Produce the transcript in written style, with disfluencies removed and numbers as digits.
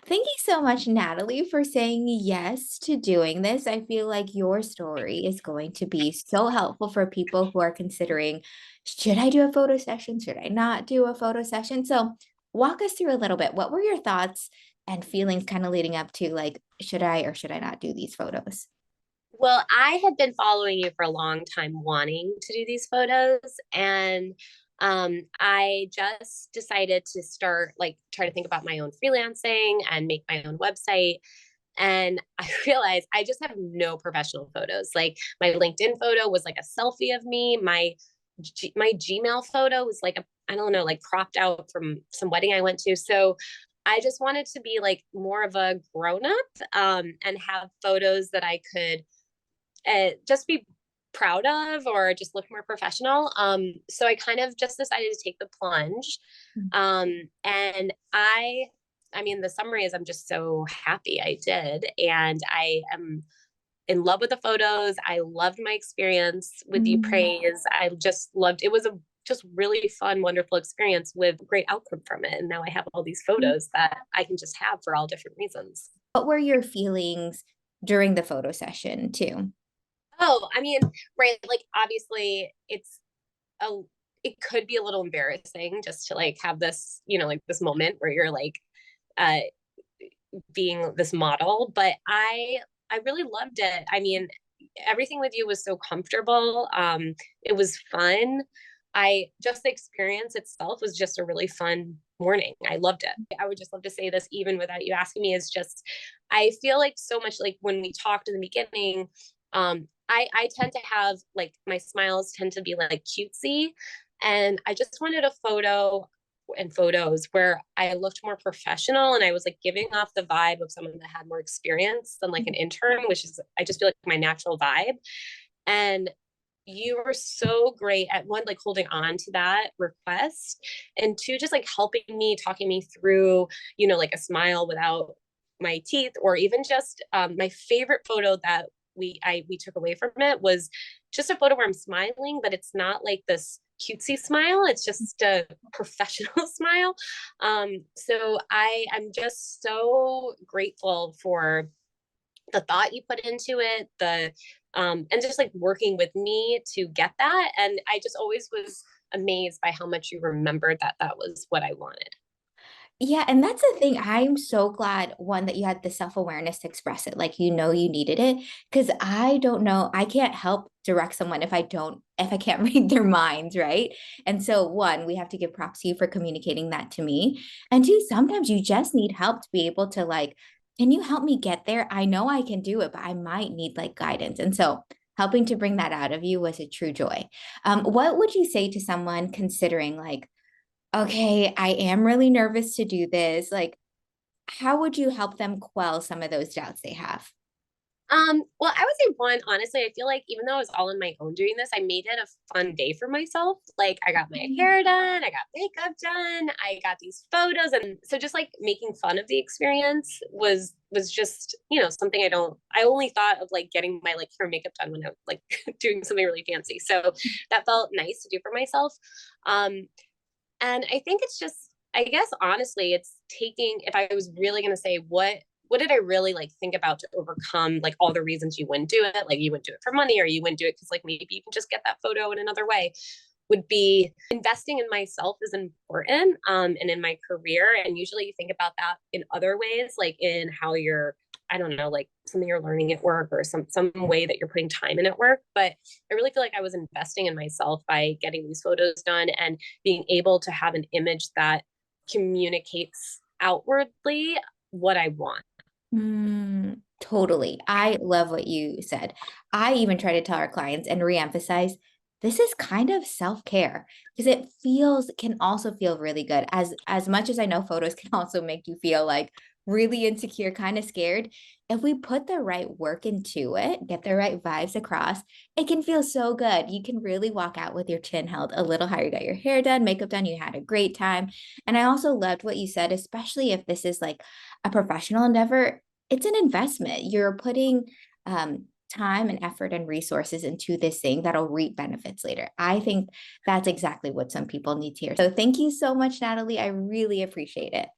Thank you so much, Natalie, for saying yes to doing this. I feel like your story is going to be so helpful for people who are considering, should I do a photo session? Should I not do a photo session? So, walk us through a little bit. What were your thoughts and feelings kind of leading up to like, should I or should I not do these photos? Well, I had been following you for a long time wanting to do these photos. And I just decided to start, like, try to think about my own freelancing and make my own website. And I realized I just have no professional photos. Like, my LinkedIn photo was like a selfie of me. My Gmail photo was like a, I don't know, like cropped out from some wedding I went to. So I just wanted to be like more of a grown up, and have photos that I could just be proud of or just look more professional. So I kind of just decided to take the plunge. And I mean, the summary is I'm just so happy I did. And I am in love with the photos. I loved my experience with you, Mm. Praise. I just loved it. Was a just really fun, wonderful experience with great outcome from it. And now I have all these photos that I can just have for all different reasons. What were your feelings during the photo session, too? Oh, I mean, right, like obviously a it could be a little embarrassing just to like have this, like this moment where you're like uh being this model, but I really loved it. I mean, everything with you was so comfortable. It was fun. I just the experience itself was just a really fun morning. I loved it. I would just love to say this even without you asking me, is just I feel like so much like when we talked in the beginning, I tend to have like my smiles tend to be like cutesy. And I just wanted a photo and photos where I looked more professional and I was like giving off the vibe of someone that had more experience than like an intern, which is I just feel like my natural vibe. And you were so great at one, like holding on to that request, and two, just like helping me, talking me through, like a smile without my teeth, or even just my favorite photo that we took away from it was just a photo where I'm smiling, but it's not like this cutesy smile. It's just a professional smile. So I'm just so grateful for the thought you put into it, and just like working with me to get that. And I just always was amazed by how much you remembered that that was what I wanted. Yeah, and that's the thing. I'm so glad, one, that you had the self-awareness to express it, like you needed it. Because I don't know, I can't help direct someone if I can't read their minds, right? And so, one, we have to give props to you for communicating that to me. And two, sometimes you just need help to be able to like, can you help me get there? I know I can do it, but I might need like guidance. And so helping to bring that out of you was a true joy. What would you say to someone considering like, okay, I am really nervous to do this. Like, how would you help them quell some of those doubts they have? Well, I would say one, honestly, I feel like even though I was all on my own doing this, I made it a fun day for myself. Like I got my hair done, I got makeup done, I got these photos. And so just like making fun of the experience was just, something I only thought of like getting my like hair and makeup done when I was like doing something really fancy. So that felt nice to do for myself. Um, and I think it's just, I guess honestly, it's taking, if I was really going to say what did I really like think about to overcome like all the reasons you wouldn't do it? Like you wouldn't do it for money, or you wouldn't do it because like maybe you can just get that photo in another way. Would be investing in myself is important, and in my career. And usually you think about that in other ways, like in how you're, I don't know, like something you're learning at work or some way that you're putting time in at work. But I really feel like I was investing in myself by getting these photos done and being able to have an image that communicates outwardly what I want. Totally. I love what you said. I even try to tell our clients and reemphasize this is kind of self-care because can also feel really good. As much as I know photos can also make you feel like really insecure, kind of scared. If we put the right work into it, get the right vibes across, it can feel so good. You can really walk out with your chin held a little higher. You got your hair done, makeup done, you had a great time. And I also loved what you said, especially if this is like a professional endeavor, it's an investment. You're putting time and effort and resources into this thing that'll reap benefits later. I think that's exactly what some people need to hear. So thank you so much, Natalie. I really appreciate it.